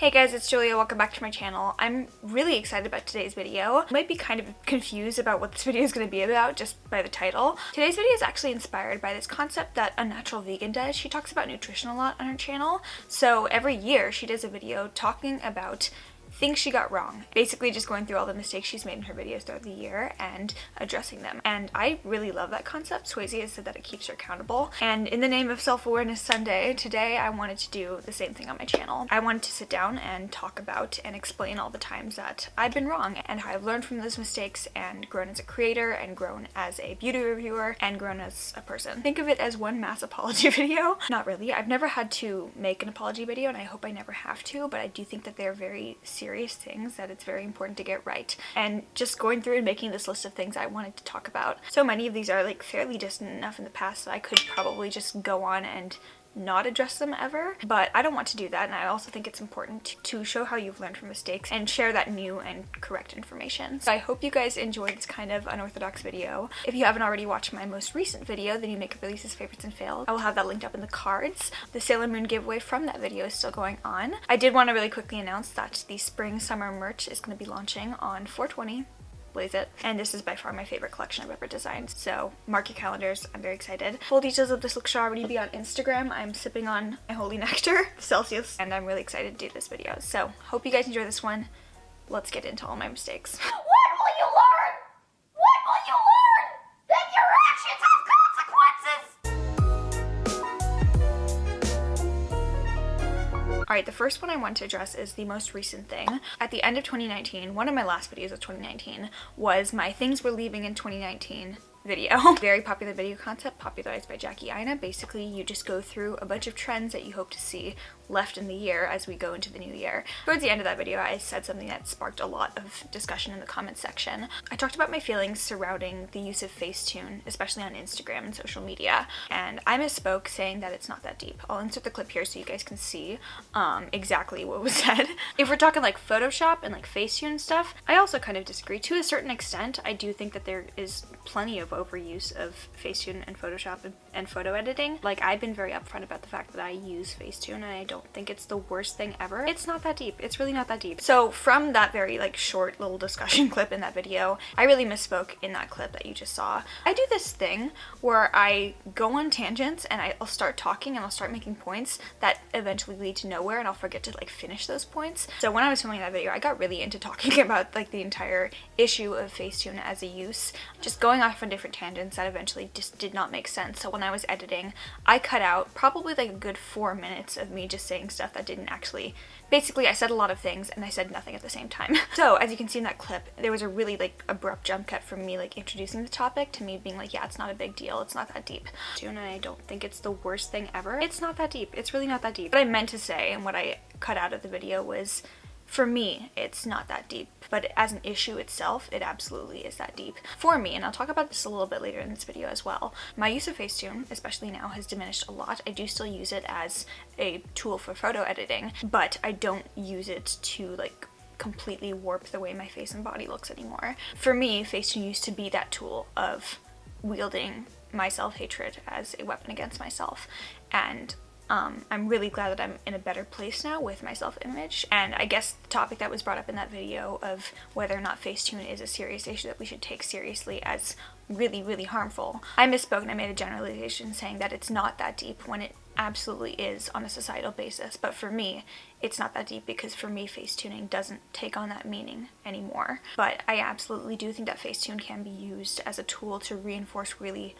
Hey guys, it's Julia. Welcome back to my channel. I'm really excited about today's video. You might be kind of confused about what this video is going to be about just by the title. Today's video is actually inspired by this concept that a natural vegan does. She talks about nutrition a lot on her channel. So every year she does a video talking about things she got wrong. Basically just going through all the mistakes she's made in her videos throughout the year and addressing them. And I really love that concept. Swayze has said that it keeps her accountable. And in the name of Self-Awareness Sunday, today I wanted to do the same thing on my channel. I wanted to sit down and talk about and explain all the times that I've been wrong and how I've learned from those mistakes and grown as a creator and grown as a beauty reviewer and grown as a person. Think of it as one mass apology video. Not really. I've never had to make an apology video and I hope I never have to, but I do think that they're very serious things that it's very important to get right. And just going through and making this list of things I wanted to talk about. So many of these are like fairly distant enough in the past that I could probably just go on and not address them ever, but I don't want to do that, and I also think it's important to show how you've learned from mistakes and share that new and correct information. So I hope you guys enjoyed this kind of unorthodox video. If you haven't already watched my most recent video, the new makeup releases, favorites, and fails, I will have that linked up in the cards. The Sailor Moon giveaway from that video is still going on. I did want to really quickly announce that the spring summer merch is going to be launching on 4/20. Blaze it. And this is by far my favorite collection I've ever designed. So mark your calendars. I'm very excited. Full details of this look should already be on Instagram. I'm sipping on my holy nectar, Celsius, and I'm really excited to do this video. So hope you guys enjoy this one. Let's get into all my mistakes. What will you learn? What will you learn? That your actions have consequences! Alright, the first one I want to address is the most recent thing. At the end of 2019, one of my last videos of 2019 was my Things We're Leaving in 2019 video. Very popular video concept popularized by Jackie Aina. Basically, you just go through a bunch of trends that you hope to see left in the year as we go into the new year. Towards the end of that video, I said something that sparked a lot of discussion in the comments section. I talked about my feelings surrounding the use of facetune, especially on Instagram and social media, and I misspoke saying that it's not that deep. I'll insert the clip here so you guys can see exactly what was said. If we're talking like Photoshop and like facetune stuff, I also kind of disagree. To a certain extent, I do think that there is plenty of overuse of Facetune and Photoshop and photo editing. Like, I've been very upfront about the fact that I use Facetune and I don't think it's the worst thing ever. It's not that deep. It's really not that deep. So from that very like short little discussion clip in that video, I really misspoke in that clip that you just saw. I do this thing where I go on tangents and I'll start talking and I'll start making points that eventually lead to nowhere and I'll forget to like finish those points. So when I was filming that video, I got really into talking about like the entire issue of Facetune as a use, just going off on different tangents that eventually just did not make sense. So when I was editing, I cut out probably like a good 4 minutes of me just saying stuff that didn't actually, basically I said a lot of things and I said nothing at the same time. So as you can see in that clip, there was a really like abrupt jump cut from me like introducing the topic to me being like, yeah, it's not a big deal, it's not that deep. And I don't think it's the worst thing ever. It's not that deep. It's really not that deep. What I meant to say and what I cut out of the video was, for me, it's not that deep, but as an issue itself, it absolutely is that deep. For me, and I'll talk about this a little bit later in this video as well, my use of Facetune, especially now, has diminished a lot. I do still use it as a tool for photo editing, but I don't use it to like completely warp the way my face and body looks anymore. For me, Facetune used to be that tool of wielding my self-hatred as a weapon against myself, and I'm really glad that I'm in a better place now with my self-image. And I guess the topic that was brought up in that video of whether or not Facetune is a serious issue that we should take seriously as really, really harmful, I misspoke and I made a generalization saying that it's not that deep when it absolutely is on a societal basis. But for me, it's not that deep because for me, Facetuning doesn't take on that meaning anymore. But I absolutely do think that Facetune can be used as a tool to reinforce really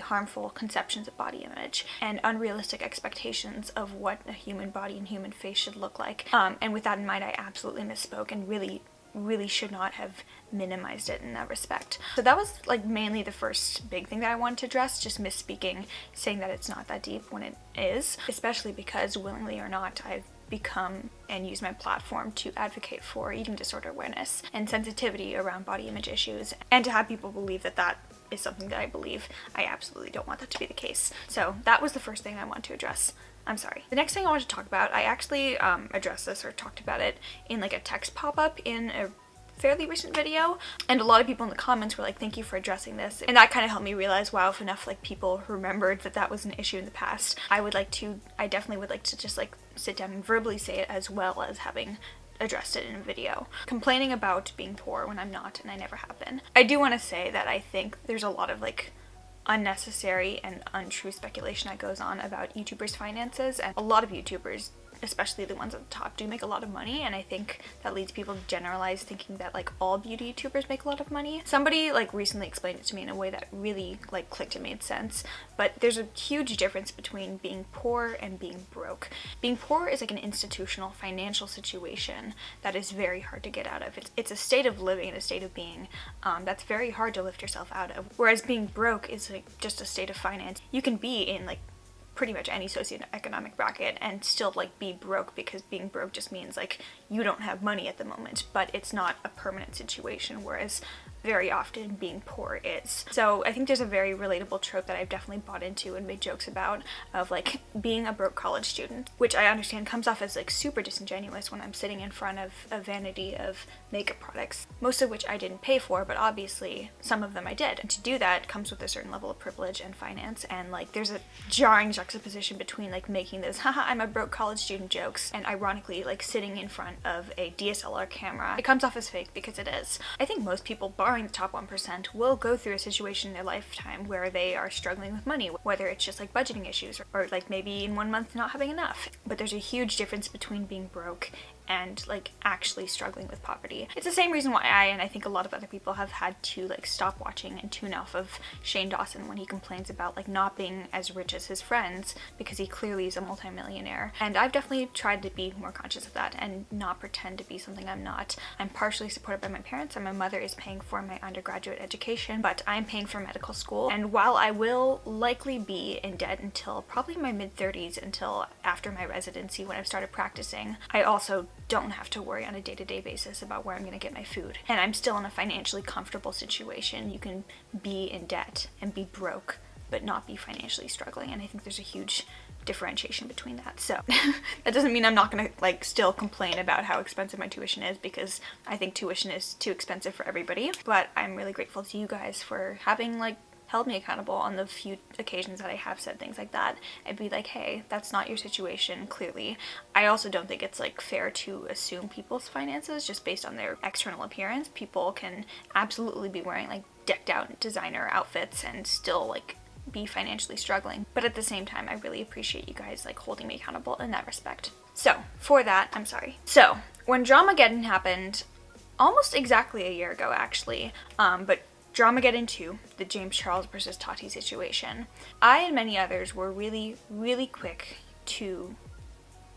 harmful conceptions of body image and unrealistic expectations of what a human body and human face should look like. And with that in mind, I absolutely misspoke and really should not have minimized it in that respect. So that was like mainly the first big thing that I wanted to address, just misspeaking, saying that it's not that deep when it is, especially because willingly or not, I've become and use my platform to advocate for eating disorder awareness and sensitivity around body image issues, and to have people believe that that is something that I believe. I absolutely don't want that to be the case. So that was the first thing I want to address. I'm sorry. The next thing I want to talk about, I actually addressed this or talked about it in like a text pop-up in a fairly recent video, and a lot of people in the comments were like, thank you for addressing this, and that kind of helped me realize, wow, if enough like people remembered that that was an issue in the past, I definitely would like to just like sit down and verbally say it as well as having addressed it in a video. Complaining about being poor when I'm not, and I never have been. I do want to say that I think there's a lot of like unnecessary and untrue speculation that goes on about YouTubers' finances, and a lot of YouTubers, especially the ones at the top, do make a lot of money, and I think that leads people to generalize thinking that like all beauty YouTubers make a lot of money. Somebody like recently explained it to me in a way that really like clicked and made sense, but there's a huge difference between being poor and being broke. Being poor is like an institutional financial situation that is very hard to get out of. It's a state of living and a state of being that's very hard to lift yourself out of, whereas being broke is like just a state of finance. You can be in like pretty much any socioeconomic bracket and still like be broke, because being broke just means like you don't have money at the moment, but it's not a permanent situation, whereas very often being poor is. So I think there's a very relatable trope that I've definitely bought into and made jokes about, of like being a broke college student, which I understand comes off as like super disingenuous when I'm sitting in front of a vanity of makeup products, most of which I didn't pay for, but obviously some of them I did. And to do that comes with a certain level of privilege and finance, and like there's a jarring juxtaposition between like making those haha I'm a broke college student jokes and ironically like sitting in front of a DSLR camera. It comes off as fake because it is. I think most people, barring the top 1%, will go through a situation in their lifetime where they are struggling with money, whether it's just like budgeting issues or like maybe in 1 month not having enough. But there's a huge difference between being broke and like actually struggling with poverty. It's the same reason why I, and I think a lot of other people, have had to like stop watching and tune off of Shane Dawson when he complains about like not being as rich as his friends, because he clearly is a multimillionaire. And I've definitely tried to be more conscious of that and not pretend to be something I'm not. I'm partially supported by my parents, and my mother is paying for my undergraduate education, but I'm paying for medical school. And while I will likely be in debt until probably my mid-30s, until after my residency when I've started practicing, I also don't have to worry on a day-to-day basis about where I'm going to get my food. And I'm still in a financially comfortable situation. You can be in debt and be broke, but not be financially struggling. And I think there's a huge differentiation between that. So that doesn't mean I'm not going to like still complain about how expensive my tuition is, because I think tuition is too expensive for everybody. But I'm really grateful to you guys for having like held me accountable on the few occasions that I have said things like that. I'd be like, hey, that's not your situation, clearly. I also don't think it's like fair to assume people's finances just based on their external appearance. People can absolutely be wearing like decked out designer outfits and still like be financially struggling. But at the same time, I really appreciate you guys like holding me accountable in that respect. So for that, I'm sorry. So when Dramageddon happened, almost exactly a year ago actually, but Dramageddon 2, the James Charles versus Tati situation, I and many others were really, really quick to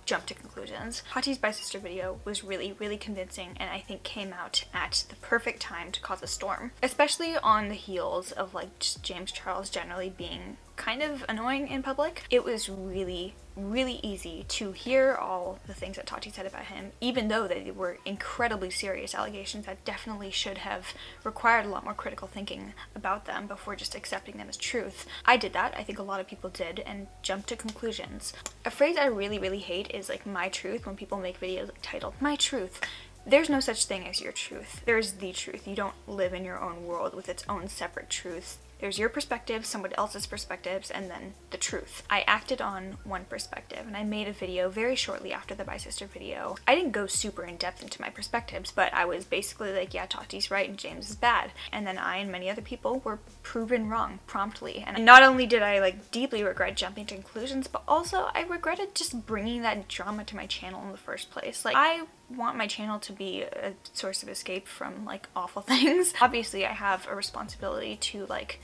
jump to conclusions. Tati's bi-sister video was really, really convincing, and I think came out at the perfect time to cause a storm, especially on the heels of like just James Charles generally being kind of annoying in public. It was really, really easy to hear all the things that Tati said about him, even though they were incredibly serious allegations that definitely should have required a lot more critical thinking about them before just accepting them as truth. I did that, I think a lot of people did, and jumped to conclusions. A phrase I really, really hate is like my truth, when people make videos like titled my truth. There's no such thing as your truth. There's the truth. You don't live in your own world with its own separate truths. There's your perspective, someone else's perspectives, and then the truth. I acted on one perspective, and I made a video very shortly after the bi-sister video. I didn't go super in depth into my perspectives, but I was basically like, yeah, Tati's right and James is bad. And then I and many other people were proven wrong promptly. And not only did I like deeply regret jumping to conclusions, but also I regretted just bringing that drama to my channel in the first place. Like, I want my channel to be a source of escape from like awful things. Obviously, I have a responsibility to like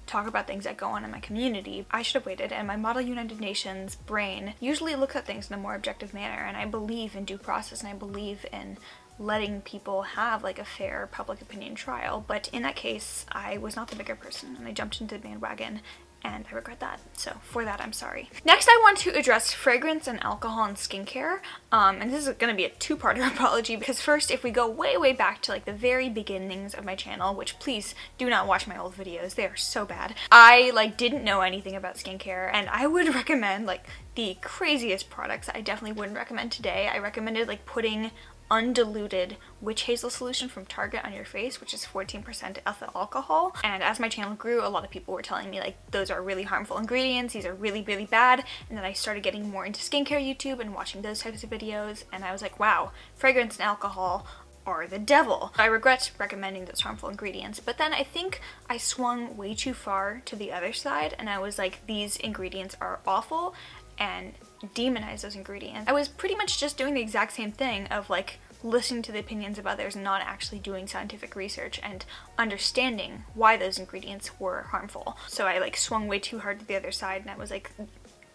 talk about things that go on in my community. I should have waited, and my Model United Nations brain usually looks at things in a more objective manner, and I believe in due process, and I believe in letting people have like a fair public opinion trial. But in that case, I was not the bigger person, and I jumped into the bandwagon, and I regret that. So for that, I'm sorry. Next, I want to address fragrance and alcohol and skincare. And this is going to be a two-parter apology, because first, if we go way, way back to like the very beginnings of my channel, which please do not watch my old videos, they are so bad. I like didn't know anything about skincare, and I would recommend like the craziest products I definitely wouldn't recommend today. I recommended like putting undiluted witch hazel solution from Target on your face, which is 14% ethyl alcohol. And as my channel grew, a lot of people were telling me like those are really harmful ingredients, these are really, really bad. And then I started getting more into skincare YouTube and watching those types of videos, and I was like, wow, fragrance and alcohol are the devil. I regret recommending those harmful ingredients, but then I think I swung way too far to the other side, and I was like, these ingredients are awful, and demonize those ingredients. I was pretty much just doing the exact same thing of like listening to the opinions of others and not actually doing scientific research and understanding why those ingredients were harmful. So I like swung way too hard to the other side, and I was like,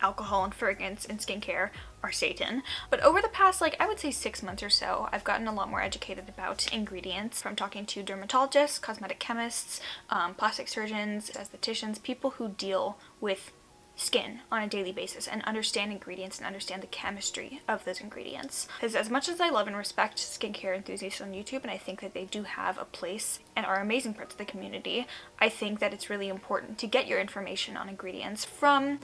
alcohol and fragrance and skincare are Satan. But over the past, like, I would say 6 months or so, I've gotten a lot more educated about ingredients from talking to dermatologists, cosmetic chemists, plastic surgeons, estheticians, people who deal with skin on a daily basis and understand ingredients and understand the chemistry of those ingredients. Because as much as I love and respect skincare enthusiasts on YouTube, and I think that they do have a place and are amazing parts of the community, I think that it's really important to get your information on ingredients from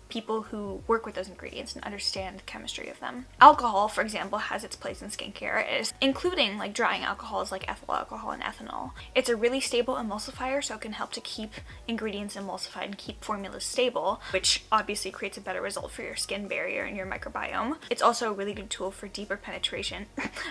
people who work with those ingredients and understand the chemistry of them. Alcohol, for example, has its place in skincare, including like drying alcohols like ethyl alcohol and ethanol. It's a really stable emulsifier, so it can help to keep ingredients emulsified and keep formulas stable, which obviously creates a better result for your skin barrier and your microbiome. It's also a really good tool for deeper penetration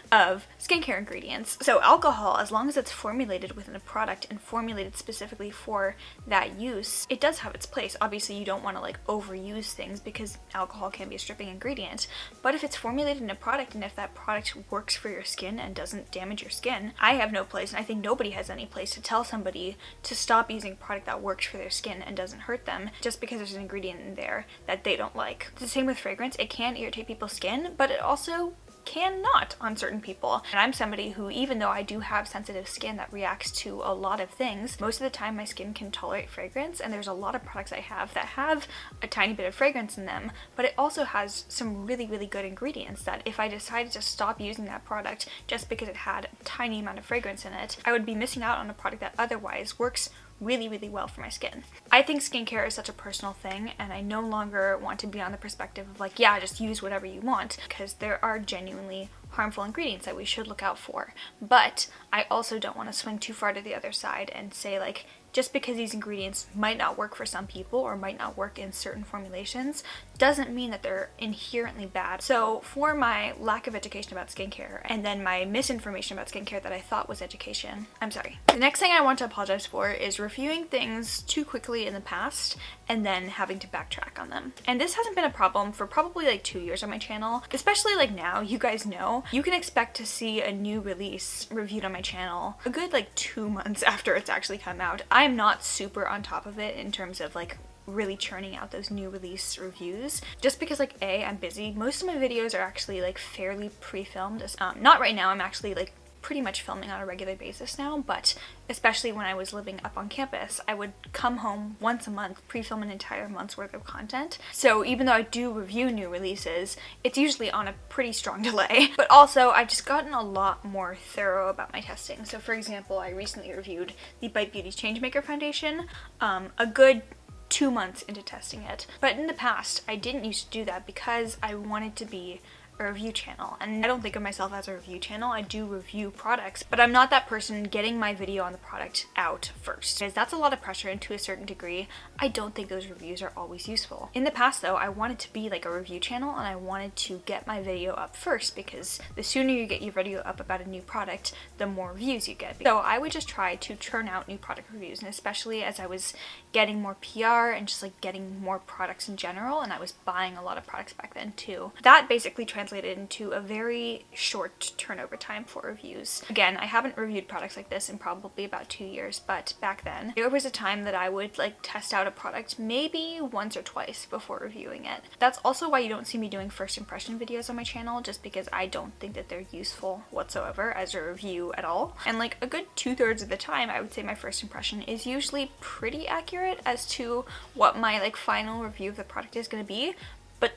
of skincare ingredients. So alcohol, as long as it's formulated within a product and formulated specifically for that use, it does have its place. Obviously, you don't want to like overuse things because alcohol can be a stripping ingredient, but if it's formulated in a product and if that product works for your skin and doesn't damage your skin, I have no place, and I think nobody has any place to tell somebody to stop using a product that works for their skin and doesn't hurt them just because there's an ingredient in there that they don't like. It's the same with fragrance. It can irritate people's skin, but it also cannot on certain people. And I'm somebody who, even though I do have sensitive skin that reacts to a lot of things, most of the time my skin can tolerate fragrance, and there's a lot of products I have that have a tiny bit of fragrance in them, but it also has some really, really good ingredients that if I decided to stop using that product just because it had a tiny amount of fragrance in it, I would be missing out on a product that otherwise works really, really well for my skin. I think skincare is such a personal thing, and I no longer want to be on the perspective of like, yeah, just use whatever you want, because there are genuinely harmful ingredients that we should look out for. But I also don't want to swing too far to the other side and say like, just because these ingredients might not work for some people or might not work in certain formulations doesn't mean that they're inherently bad. So for my lack of education about skincare and then my misinformation about skincare that I thought was education, I'm sorry. The next thing I want to apologize for is reviewing things too quickly in the past and then having to backtrack on them. And this hasn't been a problem for probably like 2 years on my channel, especially like now. You guys know you can expect to see a new release reviewed on my channel a good like 2 months after it's actually come out. I'm not super on top of it in terms of like really churning out those new release reviews, just because like I'm busy. Most of my videos are actually like fairly pre-filmed. Not right now, I'm actually like pretty much filming on a regular basis now, but especially when I was living up on campus, I would come home once a month, pre-film an entire month's worth of content. So even though I do review new releases, it's usually on a pretty strong delay. But also, I've just gotten a lot more thorough about my testing. So for example, I recently reviewed the Bite Beauty's Changemaker Foundation, a good 2 months into testing it. But in the past, I didn't used to do that because I wanted to be a review channel, and I don't think of myself as a review channel. I do review products, but I'm not that person getting my video on the product out first, because that's a lot of pressure, and to a certain degree I don't think those reviews are always useful. In the past though, I wanted to be like a review channel, and I wanted to get my video up first, because the sooner you get your video up about a new product, the more views you get. So I would just try to churn out new product reviews, and especially as I was getting more PR and just like getting more products in general, and I was buying a lot of products back then too, that basically translated into a very short turnover time for reviews. Again, I haven't reviewed products like this in probably about 2 years, but back then there was a time that I would like test out a product maybe once or twice before reviewing it. That's also why you don't see me doing first impression videos on my channel, just because I don't think that they're useful whatsoever as a review at all. And like a good 2/3 of the time, I would say my first impression is usually pretty accurate as to what my like final review of the product is going to be, but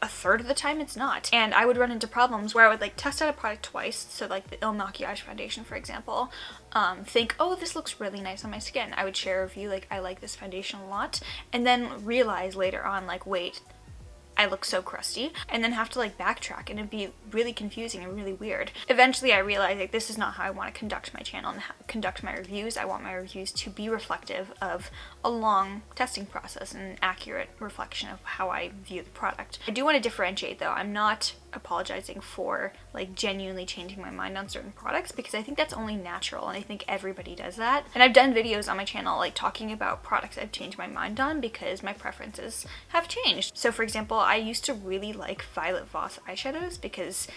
a third of the time it's not. And I would run into problems where I would like test out a product twice, so like the Il Maquillage foundation for example, think, oh, this looks really nice on my skin. I would share a review like, I like this foundation a lot, and then realize later on like, wait, I look so crusty, and then have to like backtrack, and it'd be really confusing and really weird. Eventually I realized like this is not how I want to conduct my channel and conduct my reviews. I want my reviews to be reflective of a long testing process and an accurate reflection of how I view the product. I do want to differentiate though. I'm not apologizing for like genuinely changing my mind on certain products, because I think that's only natural, and I think everybody does that. And I've done videos on my channel like talking about products I've changed my mind on because my preferences have changed. So for example, I used to really like Violet Voss eyeshadows because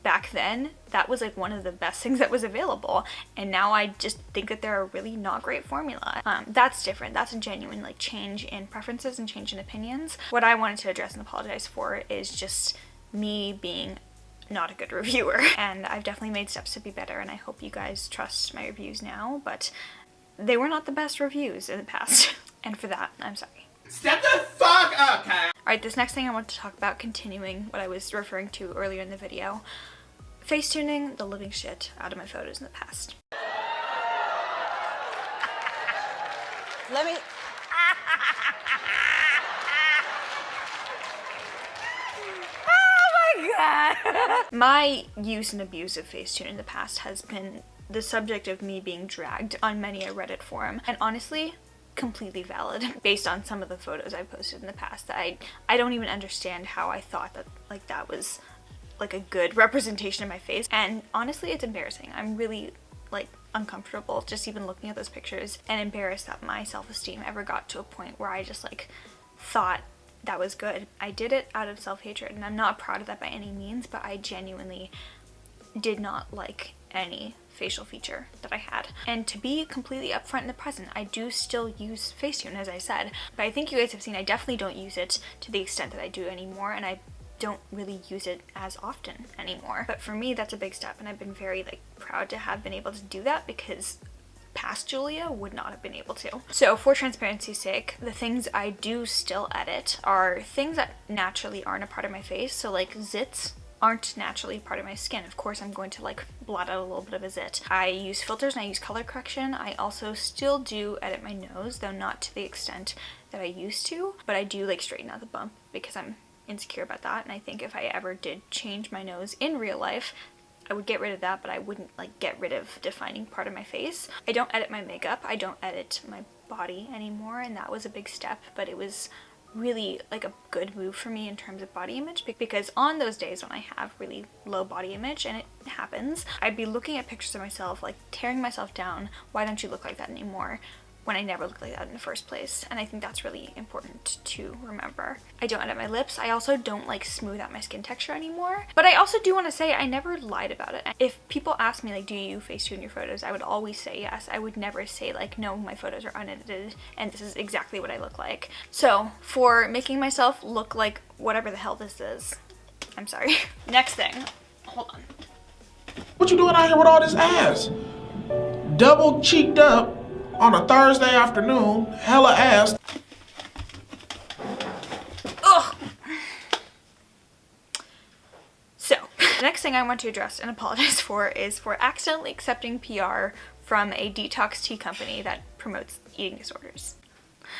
back then that was like one of the best things that was available, and now I just think that they're a really not great formula. That's different. That's a genuine like change in preferences and change in opinions. What I wanted to address and apologize for is just me being not a good reviewer, and I've definitely made steps to be better, and I hope you guys trust my reviews now, but they were not the best reviews in the past, and for that I'm sorry. Step the fuck up, Kyle! Alright, this next thing I want to talk about, continuing what I was referring to earlier in the video, face tuning the living shit out of my photos in the past. Let me... My use and abuse of Facetune in the past has been the subject of me being dragged on many a Reddit forum, and honestly, completely valid based on some of the photos I've posted in the past. That I don't even understand how I thought that like that was like a good representation of my face, and honestly it's embarrassing. I'm really like uncomfortable just even looking at those pictures, and embarrassed that my self-esteem ever got to a point where I just like thought that was good. I did it out of self-hatred, and I'm not proud of that by any means, but I genuinely did not like any facial feature that I had. And to be completely upfront in the present, I do still use Facetune, as I said, but I think you guys have seen I definitely don't use it to the extent that I do anymore, and I don't really use it as often anymore. But for me, that's a big step, and I've been very like proud to have been able to do that, because past Julia would not have been able to. So for transparency's sake, the things I do still edit are things that naturally aren't a part of my face. So like zits aren't naturally part of my skin. Of course I'm going to like blot out a little bit of a zit. I use filters and I use color correction. I also still do edit my nose, though not to the extent that I used to, but I do like straighten out the bump because I'm insecure about that, and I think if I ever did change my nose in real life, I would get rid of that, but I wouldn't like get rid of defining part of my face. I don't edit my makeup, I don't edit my body anymore, and that was a big step, but it was really like a good move for me in terms of body image, because on those days when I have really low body image, and it happens, I'd be looking at pictures of myself like tearing myself down, why don't you look like that anymore, when I never looked like that in the first place. And I think that's really important to remember. I don't edit my lips. I also don't like smooth out my skin texture anymore. But I also do want to say I never lied about it. If people ask me like, do you Facetune your photos, I would always say yes. I would never say like, no, my photos are unedited and this is exactly what I look like. So for making myself look like whatever the hell this is, I'm sorry. Next thing, hold on. What you doing out here with all this ass? Double cheeked up on a Thursday afternoon, hella ass. Ugh. So, the next thing I want to address and apologize for is for accidentally accepting PR from a detox tea company that promotes eating disorders.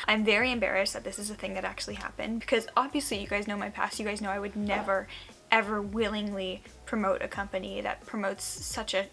I'm very embarrassed that this is a thing that actually happened, because obviously you guys know my past. You guys know I would never ever willingly promote a company that promotes such a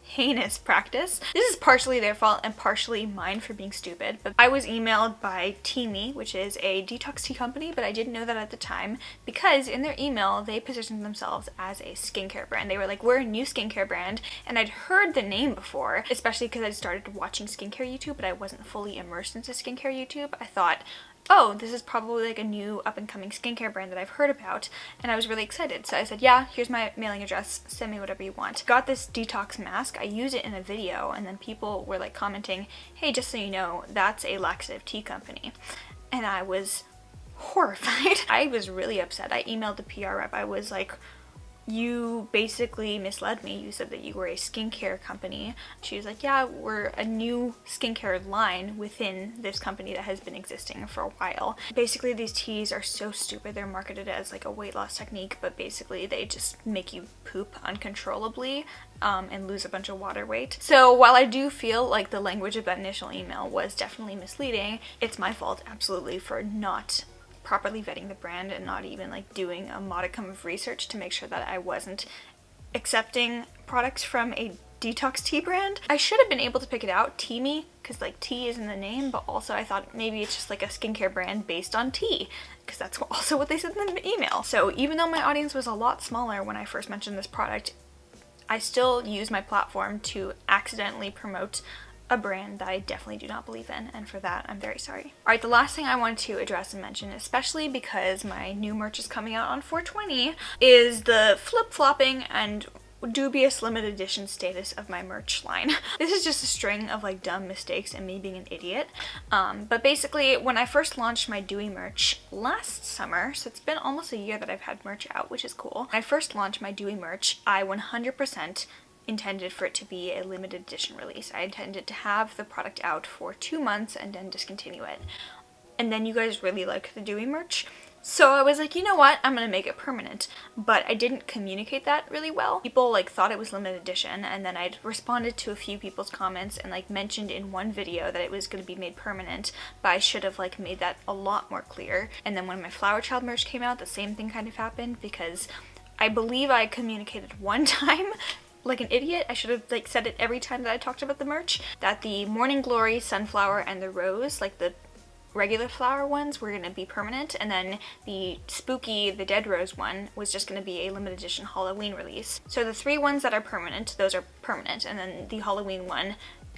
heinous practice. This is partially their fault and partially mine for being stupid, but I was emailed by Teamy, which is a detox tea company, but I didn't know that at the time, because in their email they positioned themselves as a skincare brand. They were like, we're a new skincare brand, and I'd heard the name before, especially because I started watching skincare YouTube, but I wasn't fully immersed into skincare YouTube. I thought, oh, this is probably like a new up-and-coming skincare brand that I've heard about, and I was really excited. So I said, yeah, here's my mailing address, send me whatever you want. Got this detox mask, I used it in a video, and then people were like commenting, hey, just so you know, that's a laxative tea company. And I was horrified. I was really upset. I emailed the PR rep. I was like, you basically misled me. You said that you were a skincare company. She was like, yeah, we're a new skincare line within this company that has been existing for a while. Basically, these teas are so stupid. They're marketed as like a weight loss technique, but basically they just make you poop uncontrollably and lose a bunch of water weight. So while I do feel like the language of that initial email was definitely misleading, it's my fault absolutely for not properly vetting the brand and not even like doing a modicum of research to make sure that I wasn't accepting products from a detox tea brand. I should have been able to pick it out, Teami, because like tea is in the name, but also I thought maybe it's just like a skincare brand based on tea, because that's also what they said in the email. So even though my audience was a lot smaller when I first mentioned this product, I still use my platform to accidentally promote a brand that I definitely do not believe in, and for that I'm very sorry. Alright, the last thing I wanted to address and mention, especially because my new merch is coming out on 4/20, is the flip-flopping and dubious limited edition status of my merch line. This is just a string of like dumb mistakes and me being an idiot. But basically, when I first launched my Dewy merch last summer, so it's been almost a year that I've had merch out, which is cool. When I first launched my Dewy merch, I 100% intended for it to be a limited edition release. I intended to have the product out for 2 months and then discontinue it. And then you guys really liked the Dewy merch, so I was like, you know what, I'm gonna make it permanent. But I didn't communicate that really well. People like thought it was limited edition, and then I'd responded to a few people's comments and like mentioned in one video that it was gonna be made permanent, but I should have like made that a lot more clear. And then when my Flower Child merch came out, the same thing kind of happened, because I believe I communicated one time like an idiot. I should have like said it every time that I talked about the merch, that the Morning Glory sunflower and the rose, like the regular flower ones, were gonna be permanent, and then the spooky, the dead rose one was just gonna be a limited edition Halloween release. So the 3 ones that are permanent, those are permanent, and then the Halloween one,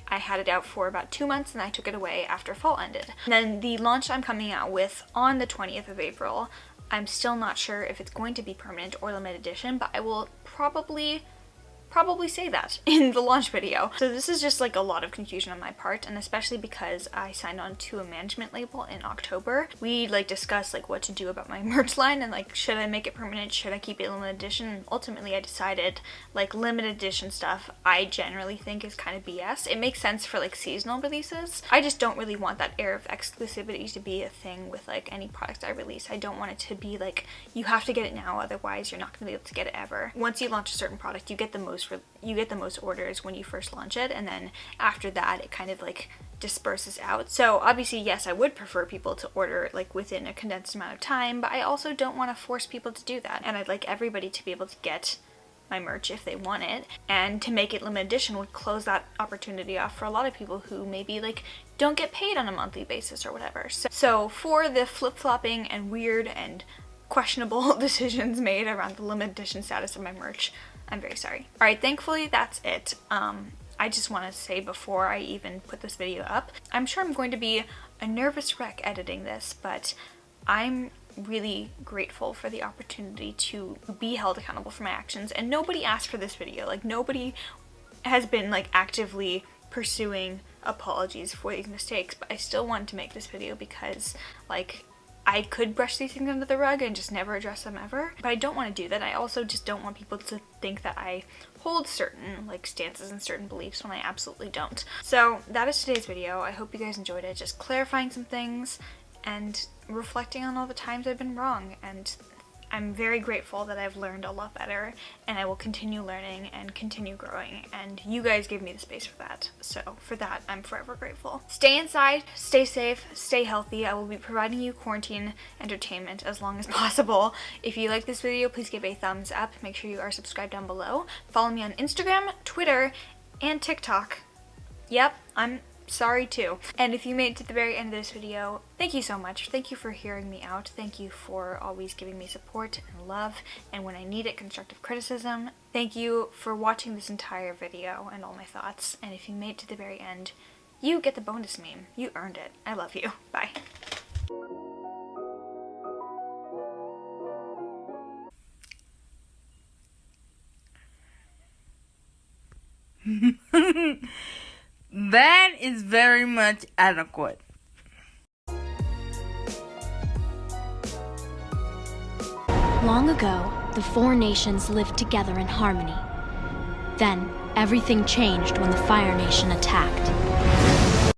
I had it out for about 2 months and I took it away after fall ended. And then the launch I'm coming out with on the 20th of April, I'm still not sure if it's going to be permanent or limited edition, but I will probably say that in the launch video. So this is just like a lot of confusion on my part, and especially because I signed on to a management label in October. We like discussed like what to do about my merch line and like, should I make it permanent, should I keep it limited edition, and ultimately I decided like limited edition stuff I generally think is kind of BS. It makes sense for like seasonal releases. I just don't really want that air of exclusivity to be a thing with like any products I release. I don't want it to be like, you have to get it now, otherwise you're not going to be able to get it ever. Once you launch a certain product, you get the most orders when you first launch it, and then after that it kind of like disperses out. So obviously, yes, I would prefer people to order like within a condensed amount of time, but I also don't want to force people to do that, and I'd like everybody to be able to get my merch if they want it, and to make it limited edition would close that opportunity off for a lot of people who maybe like don't get paid on a monthly basis or whatever. So for the flip-flopping and weird and questionable decisions made around the limited edition status of my merch, I'm very sorry. Alright, thankfully that's it. I just want to say before I even put this video up, I'm sure I'm going to be a nervous wreck editing this, but I'm really grateful for the opportunity to be held accountable for my actions, and nobody asked for this video. Like, nobody has been like actively pursuing apologies for these mistakes, but I still wanted to make this video because like I could brush these things under the rug and just never address them ever, but I don't want to do that. I also just don't want people to think that I hold certain like stances and certain beliefs when I absolutely don't. So that is today's video. I hope you guys enjoyed it, just clarifying some things and reflecting on all the times I've been wrong, and I'm very grateful that I've learned a lot better, and I will continue learning and continue growing, and you guys gave me the space for that. So for that, I'm forever grateful. Stay inside, stay safe, stay healthy. I will be providing you quarantine entertainment as long as possible. If you like this video, please give a thumbs up. Make sure you are subscribed down below. Follow me on Instagram, Twitter, and TikTok. Yep, I'm sorry too. And if you made it to the very end of this video, thank you so much. Thank you for hearing me out. Thank you for always giving me support and love, and when I need it, constructive criticism. Thank you for watching this entire video and all my thoughts. And if you made it to the very end, you get the bonus meme. You earned it. I love you. Bye. That is very much adequate. Long ago, the 4 nations lived together in harmony. Then, everything changed when the Fire Nation attacked.